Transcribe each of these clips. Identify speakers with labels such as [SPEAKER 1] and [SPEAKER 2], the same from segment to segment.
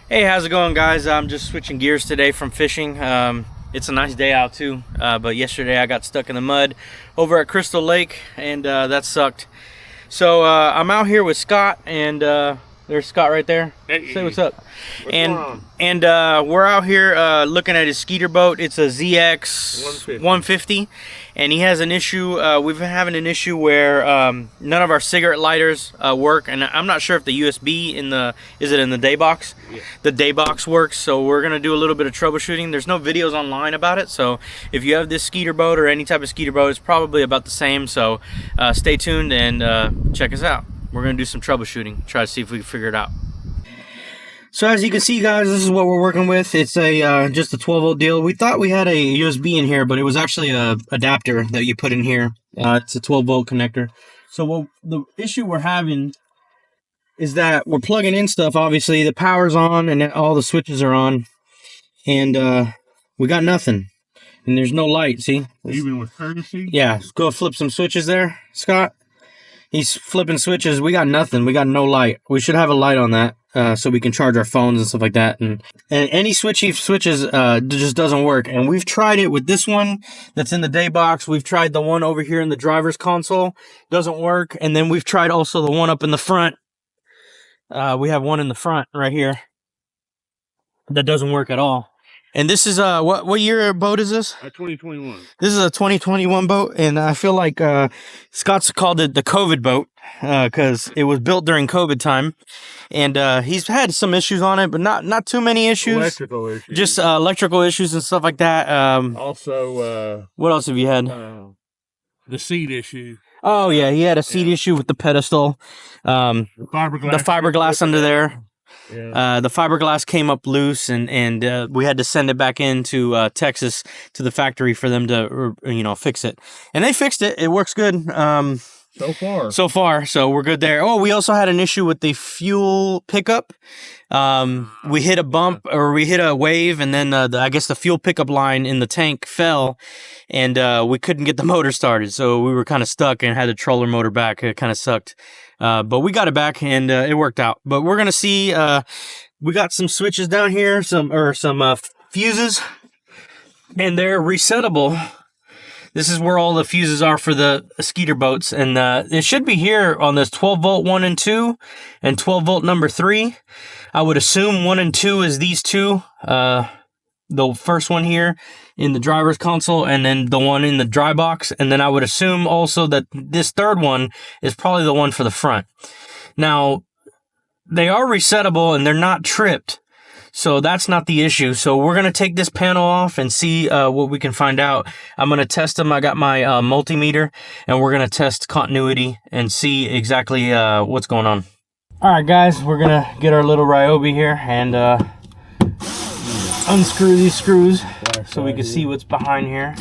[SPEAKER 1] Hey, how's it going, guys? I'm just switching gears today from fishing. It's a nice day out too, but yesterday I got stuck in the mud over at Crystal Lake, and that sucked. So I'm out here with Scott, and there's Scott right there.
[SPEAKER 2] Hey.
[SPEAKER 1] Say what's up.
[SPEAKER 2] What's going on?
[SPEAKER 1] And we're out here looking at his Skeeter boat. It's a ZX150, and he has an issue. We've been having an issue where none of our cigarette lighters work, and I'm not sure if the USB in the is it in the day box?
[SPEAKER 2] Yeah.
[SPEAKER 1] The day box works. So we're gonna do a little bit of troubleshooting. There's no videos online about it, so if you have this Skeeter boat or any type of Skeeter boat, it's probably about the same. So stay tuned and check us out. We're gonna do some troubleshooting, try to see if we can figure it out. So as you can see, guys, this is what we're working with. It's a just a 12-volt deal. We thought we had a USB in here, but it was actually a adapter that you put in here. It's a 12-volt connector. So the issue we're having is that we're plugging in stuff. Obviously, the power's on and all the switches are on, and we got nothing. And there's no light. See?
[SPEAKER 2] Even with courtesy?
[SPEAKER 1] Yeah. Go flip some switches there, Scott. He's flipping switches. We got nothing. We got no light. We should have a light on that so we can charge our phones and stuff like that. And any switches just doesn't work. And we've tried it with this one that's in the day box. We've tried the one over here in the driver's console. Doesn't work. And then we've tried also the one up in the front. We have one in the front right here that doesn't work at all. And this is what year boat is this?
[SPEAKER 2] 2021.
[SPEAKER 1] This is a 2021 boat, and I feel like Scott's called it the COVID boat because it was built during COVID time, and he's had some issues on it, but not too many issues.
[SPEAKER 2] Electrical issues.
[SPEAKER 1] Just electrical issues and stuff like that.
[SPEAKER 2] Also,
[SPEAKER 1] what else have you had?
[SPEAKER 2] the seat issue.
[SPEAKER 1] Oh yeah, he had a seat issue with the pedestal.
[SPEAKER 2] The
[SPEAKER 1] fiberglass under there.
[SPEAKER 2] Yeah.
[SPEAKER 1] The fiberglass came up loose, and we had to send it back into Texas to the factory for them to fix it. And they fixed it. It works good. So far, so we're good there. Oh, we also had an issue with the fuel pickup. We hit a bump, or we hit a wave, and then I guess the fuel pickup line in the tank fell, and we couldn't get the motor started. So we were kind of stuck and had the troller motor back. It kind of sucked. But we got it back, and it worked out. But we're gonna see. We got some switches down here, some fuses, and they're resettable. This is where all the fuses are for the Skeeter boats, and it should be here on this 12-volt 1 and 2, and 12-volt number 3. I would assume 1 and 2 is these two. The first one here in the driver's console, and then the one in the dry box, and then I would assume also that this third one is probably the one for the front. Now, they are resettable and they're not tripped, so that's not the issue. So we're going to take this panel off and see what we can find out. I'm going to test them. I got my multimeter, and we're going to test continuity and see exactly what's going on. All right, guys, we're going to get our little Ryobi here and unscrew these screws so we can see what's behind here.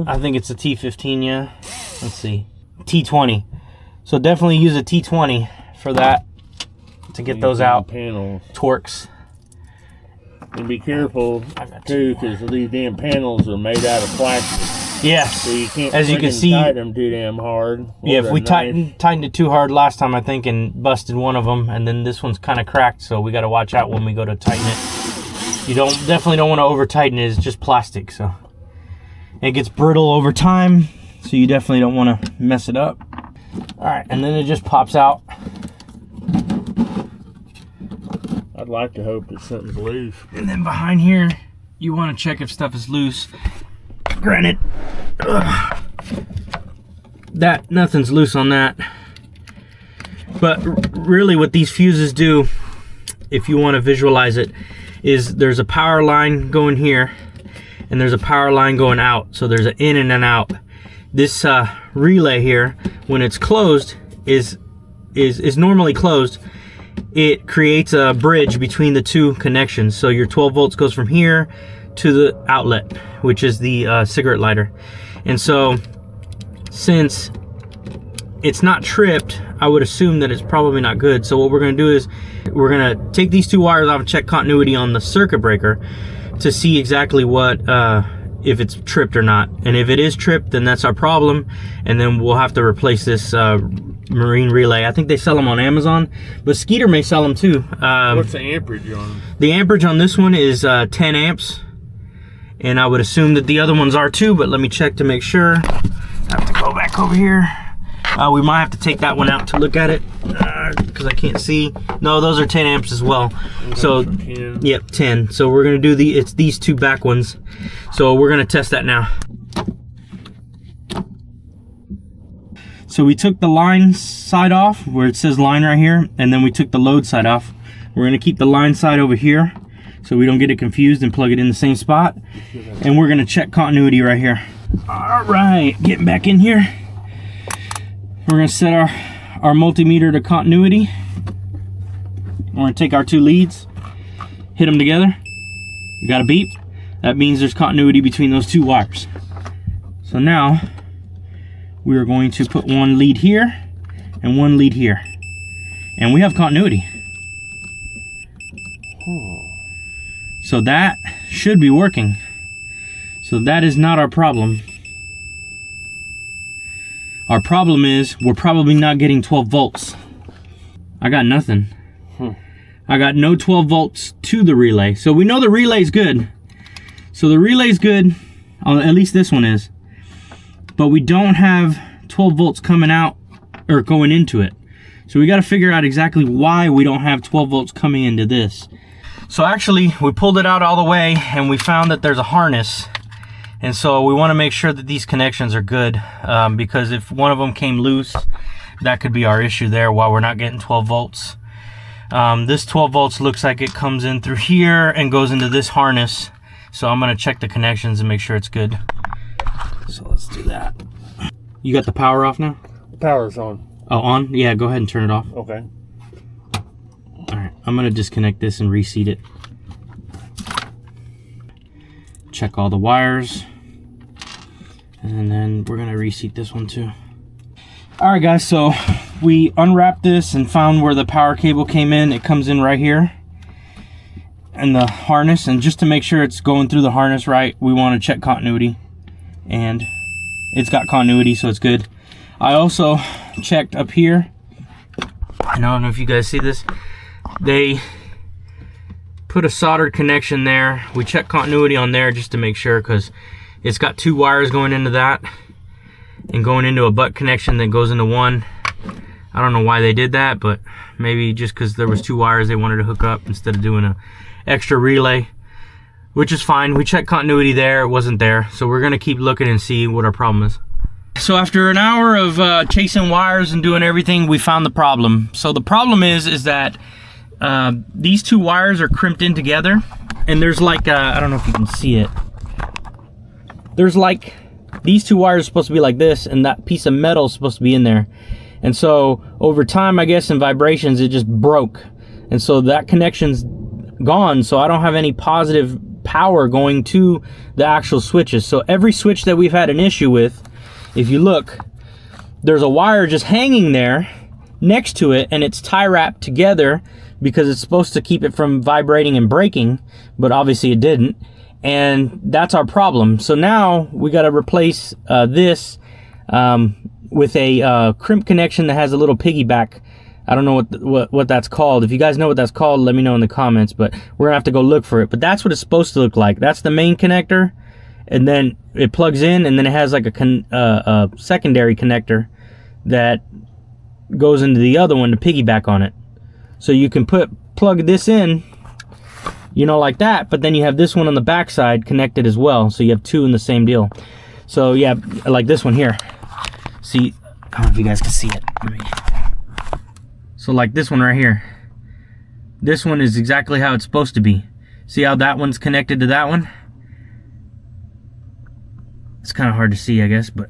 [SPEAKER 1] I think it's a T15, yeah. Let's see. T20. So definitely use a T20 for that to get those out.
[SPEAKER 2] Panels.
[SPEAKER 1] Torques.
[SPEAKER 2] And be careful too, because these damn panels are made out of plastic.
[SPEAKER 1] Yeah.
[SPEAKER 2] So you can't,
[SPEAKER 1] as you can see,
[SPEAKER 2] tighten them too damn hard.
[SPEAKER 1] Yeah, if we tightened it too hard last time, I think, and busted one of them, and then this one's kind of cracked, so we got to watch out when we go to tighten it. You definitely don't want to over tighten it. It's just plastic, so it gets brittle over time, so you definitely don't want to mess it up. All right, and then it just pops out.
[SPEAKER 2] I'd like to hope that something's loose.
[SPEAKER 1] And then behind here, you want to check if stuff is loose. Granted, that nothing's loose on that. But really what these fuses do, if you want to visualize it, is there's a power line going here, and there's a power line going out. So there's an in and an out. This relay here, when it's closed, is normally closed. It creates a bridge between the two connections. So your 12 volts goes from here to the outlet, which is the cigarette lighter. And so since it's not tripped, I would assume that it's probably not good. So what we're going to do is we're going to take these two wires off and check continuity on the circuit breaker to see exactly what if it's tripped or not. And if it is tripped, then that's our problem, and then we'll have to replace this marine relay. I think they sell them on Amazon, but Skeeter may sell them too.
[SPEAKER 2] What's the amperage on them?
[SPEAKER 1] The amperage on this one is 10 amps, and I would assume that the other ones are too, but let me check to make sure. I have to go back over here. We might have to take that one out to look at it because I can't see. No, those are 10 amps as well. So 10. Yep, 10. So we're gonna do it's these two back ones. So we're gonna test that now. So we took the line side off where it says line right here, and then we took the load side off. We're gonna keep the line side over here so we don't get it confused and plug it in the same spot. And we're gonna check continuity right here. All right, getting back in here. We're gonna set our multimeter to continuity. We're gonna take our two leads, hit them together. We got a beep. That means there's continuity between those two wires. So now, we are going to put one lead here and one lead here. And we have continuity. So that should be working. So that is not our problem. Our problem is we're probably not getting 12 volts. I got nothing. I got no 12 volts to the relay. So we know the relay's good. So the relay's good, at least this one is. But we don't have 12 volts coming out or going into it. So we got to figure out exactly why we don't have 12 volts coming into this. So actually we pulled it out all the way and we found that there's a harness. And so we want to make sure that these connections are good because if one of them came loose, that could be our issue there while we're not getting 12 volts. This 12 volts looks like it comes in through here and goes into this harness. So I'm going to check the connections and make sure it's good. So let's do that. You got the power off now?
[SPEAKER 2] The power's on.
[SPEAKER 1] Oh, on? Yeah, go ahead and turn it off.
[SPEAKER 2] Okay.
[SPEAKER 1] All right, I'm going to disconnect this and reseat it. Check all the wires. And then we're going to reseat this one too. All right, guys, so we unwrapped this and found where the power cable came in. It comes in right here. And the harness, and just to make sure it's going through the harness right, we want to check continuity. And it's got continuity, so it's good. I also checked up here. I don't know if you guys see this. They put a soldered connection there. We checked continuity on there just to make sure because it's got two wires going into that and going into a butt connection that goes into one. I don't know why they did that, but maybe just because there was two wires they wanted to hook up instead of doing a extra relay, which is fine. We checked continuity there, it wasn't there. So we're gonna keep looking and see what our problem is. So after an hour of chasing wires and doing everything, we found the problem. So the problem is that these two wires are crimped in together, and there's like, I don't know if you can see it. There's like, these two wires are supposed to be like this, and that piece of metal is supposed to be in there. And so over time, I guess, in vibrations, it just broke. And so that connection's gone, so I don't have any positive power going to the actual switches. So every switch that we've had an issue with, if you look, there's a wire just hanging there next to it, and it's tie wrapped together because it's supposed to keep it from vibrating and breaking, but obviously it didn't. And that's our problem. So now we got to replace this with a crimp connection that has a little piggyback. I don't know what that's called. If you guys know what that's called, let me know in the comments, but we're gonna have to go look for it. But that's what it's supposed to look like. That's the main connector, and then it plugs in, and then it has like a secondary connector that goes into the other one to piggyback on it. So you can plug this in, you know, like that, but then you have this one on the back side connected as well. So you have two in the same deal. So yeah, like this one here. See, I don't know if you guys can see it. So like this one right here. This one is exactly how it's supposed to be. See how that one's connected to that one? It's kind of hard to see, I guess, but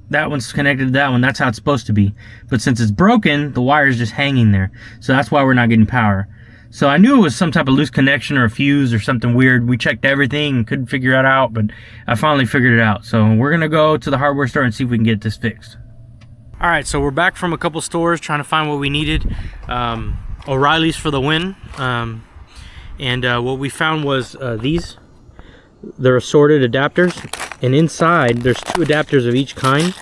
[SPEAKER 1] that one's connected to that one. That's how it's supposed to be. But since it's broken, the wire's just hanging there. So that's why we're not getting power. So I knew it was some type of loose connection or a fuse or something weird. We checked everything and couldn't figure it out, but I finally figured it out. So we're gonna go to the hardware store and see if we can get this fixed. All right, so we're back from a couple stores trying to find what we needed. O'Reilly's for the win. What we found was these. They're assorted adapters, and inside there's two adapters of each kind.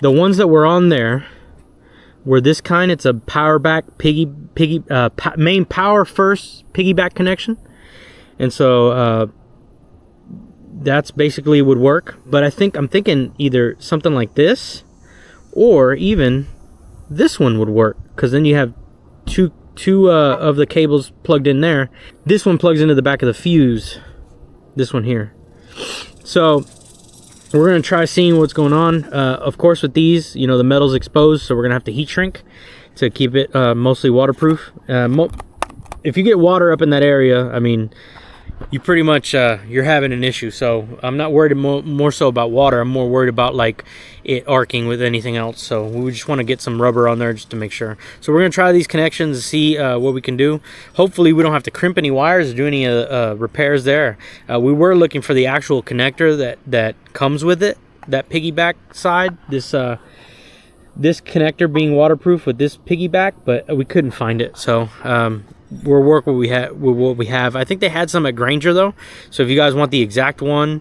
[SPEAKER 1] The ones that were on there were this kind. It's a power back main power first piggyback connection, and so that's basically would work. But I'm thinking either something like this, or even this one would work, because then you have two of the cables plugged in there. This one plugs into the back of the fuse, this one here. So we're gonna try seeing what's going on. Of course, with these, you know, the metal's exposed, so we're gonna have to heat shrink to keep it mostly waterproof. If you get water up in that area, I mean, you pretty much you're having an issue. So I'm not worried more so about water. I'm more worried about like it arcing with anything else. So we just want to get some rubber on there just to make sure. So we're gonna try these connections and see what we can do. Hopefully we don't have to crimp any wires or do any repairs there. We were looking for the actual connector that comes with it, that piggyback side, this connector being waterproof with this piggyback, but we couldn't find it. So we'll work with what we have. I think they had some at Grainger though, so if you guys want the exact one,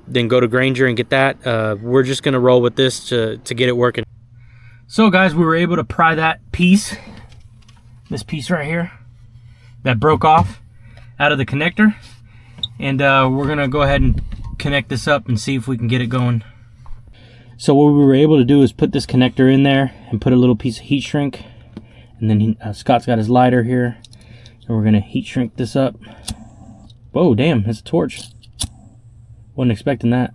[SPEAKER 1] then go to Grainger and get that. We're just gonna roll with this to get it working. So guys, we were able to pry that piece, this piece right here that broke off, out of the connector, and we're gonna go ahead and connect this up and see if we can get it going. So what we were able to do is put this connector in there and put a little piece of heat shrink. And then Scott's got his lighter here, and we're gonna heat shrink this up. Whoa, damn, it's a torch. Wasn't expecting that.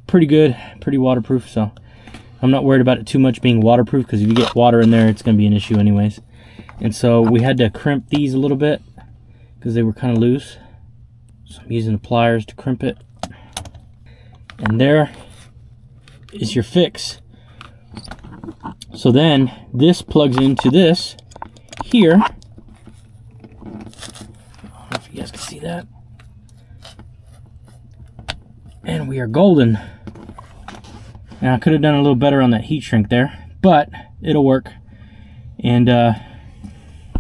[SPEAKER 1] Pretty good, pretty waterproof, so I'm not worried about it too much being waterproof, because if you get water in there, it's gonna be an issue anyways. And so we had to crimp these a little bit, because they were kind of loose. So I'm using the pliers to crimp it. And there is your fix. So then this plugs into this here. I don't know if you guys can see that. And we are golden. Now I could have done a little better on that heat shrink there, but it'll work. And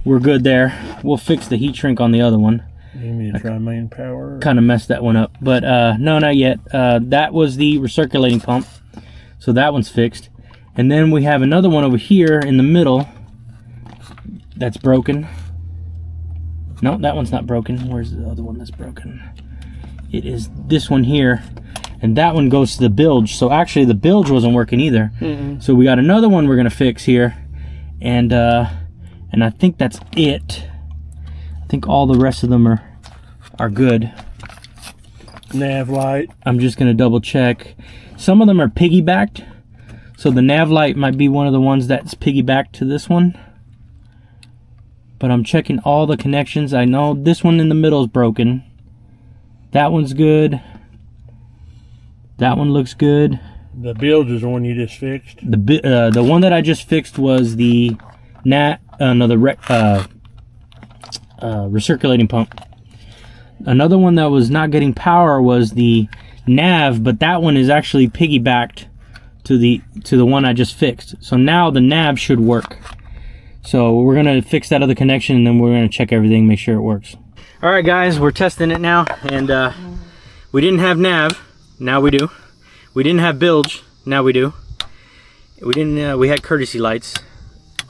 [SPEAKER 1] we're good there. We'll fix the heat shrink on the other one.
[SPEAKER 2] You need to try main power?
[SPEAKER 1] Kind of messed that one up, but no, not yet. That was the recirculating pump. So that one's fixed. And then we have another one over here in the middle that's broken. No, that one's not broken. Where's the other one that's broken? It is this one here. And that one goes to the bilge. So actually the bilge wasn't working either. So we got another one we're gonna fix here. And I think that's it. I think all the rest of them are good.
[SPEAKER 2] Nav light.
[SPEAKER 1] I'm just gonna double check. Some of them are piggybacked. So the nav light might be one of the ones that's piggybacked to this one. But I'm checking all the connections. I know this one in the middle is broken. That one's good. That one looks good.
[SPEAKER 2] The bilge is the one you just fixed?
[SPEAKER 1] The one that I just fixed was the recirculating pump. Another one that was not getting power was the nav, but that one is actually piggybacked to the one I just fixed. So now the nav should work. So we're gonna fix that other connection, and then we're gonna check everything, make sure it works. All right guys, we're testing it now, and we didn't have nav, now we do. We didn't have bilge, now we do. We had courtesy lights.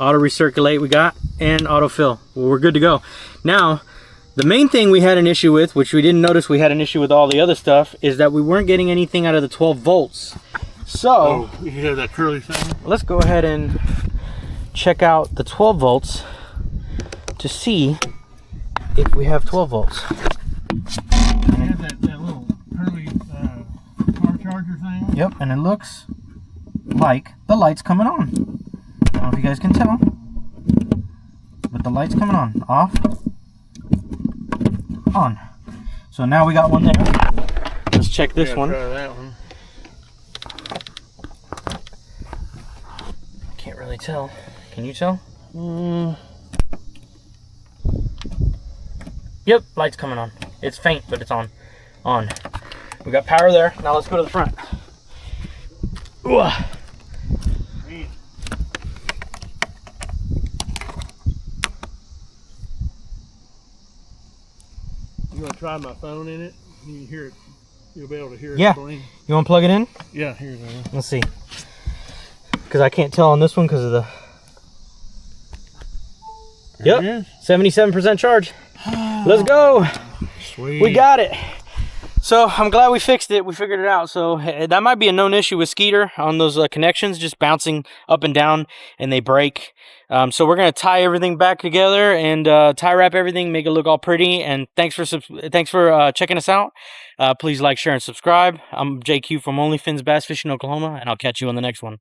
[SPEAKER 1] Auto recirculate we got, and auto fill. Well, we're good to go. Now, the main thing we had an issue with, which we didn't notice we had an issue with all the other stuff, is that we weren't getting anything out of the 12 volts. So,
[SPEAKER 2] you hear that curly thing?
[SPEAKER 1] Let's go ahead and check out the 12 volts to see if we have 12 volts.
[SPEAKER 2] You have that little curly car charger thing?
[SPEAKER 1] Yep, and it looks like the light's coming on. I don't know if you guys can tell, but the light's coming on. Off, on. So now we got one there. Let's check this one.
[SPEAKER 2] Try that one.
[SPEAKER 1] Can't really tell. Can you tell? Yep, light's coming on. It's faint, but it's on. On. We got power there. Now let's go to the front. Ooh.
[SPEAKER 2] You want to try my phone in it? You can hear it. You'll be able to hear it.
[SPEAKER 1] Yeah.
[SPEAKER 2] Bling.
[SPEAKER 1] You want to plug it in?
[SPEAKER 2] Yeah, here it is.
[SPEAKER 1] Let's see. because I can't tell on this one because of the... Yep, 77% charge. Let's go.
[SPEAKER 2] Sweet.
[SPEAKER 1] We got it. So I'm glad we fixed it. We figured it out. So that might be a known issue with Skeeter on those connections, just bouncing up and down, and they break. So we're gonna tie everything back together and tie wrap everything, make it look all pretty. And thanks for checking us out. Please like, share, and subscribe. I'm JQ from OnlyFins Bass Fishing, Oklahoma, and I'll catch you on the next one.